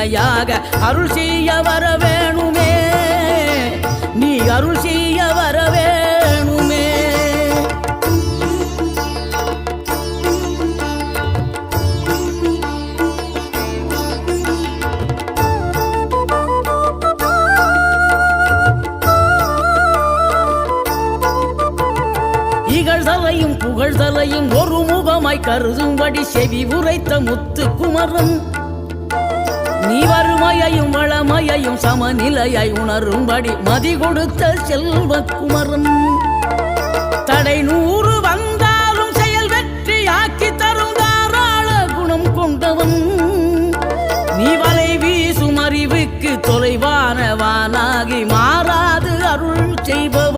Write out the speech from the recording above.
துணையாக அருள் செய்ய வர வேணுமே, நீ அருள் செய்ய வர வேணுமே. இகழ்தலையும் புகழ்தலையும் ஒரு முகமாய் கருதும்படி செவி உரைத்த முத்து குமரன், நீ வறுமையையும் வளமையையும் சமநிலையை உணரும்படி மதி கொடுத்த செல்வ குமரன். தடை 100 வந்தாலும் செயல் வெற்றி ஆக்கி தரும் தாராள குணம் கொண்டவன், நீ வலை வீசும் அறிவுக்கு தொலைவானவானாகி மாறாது அருள் செய்பவன்.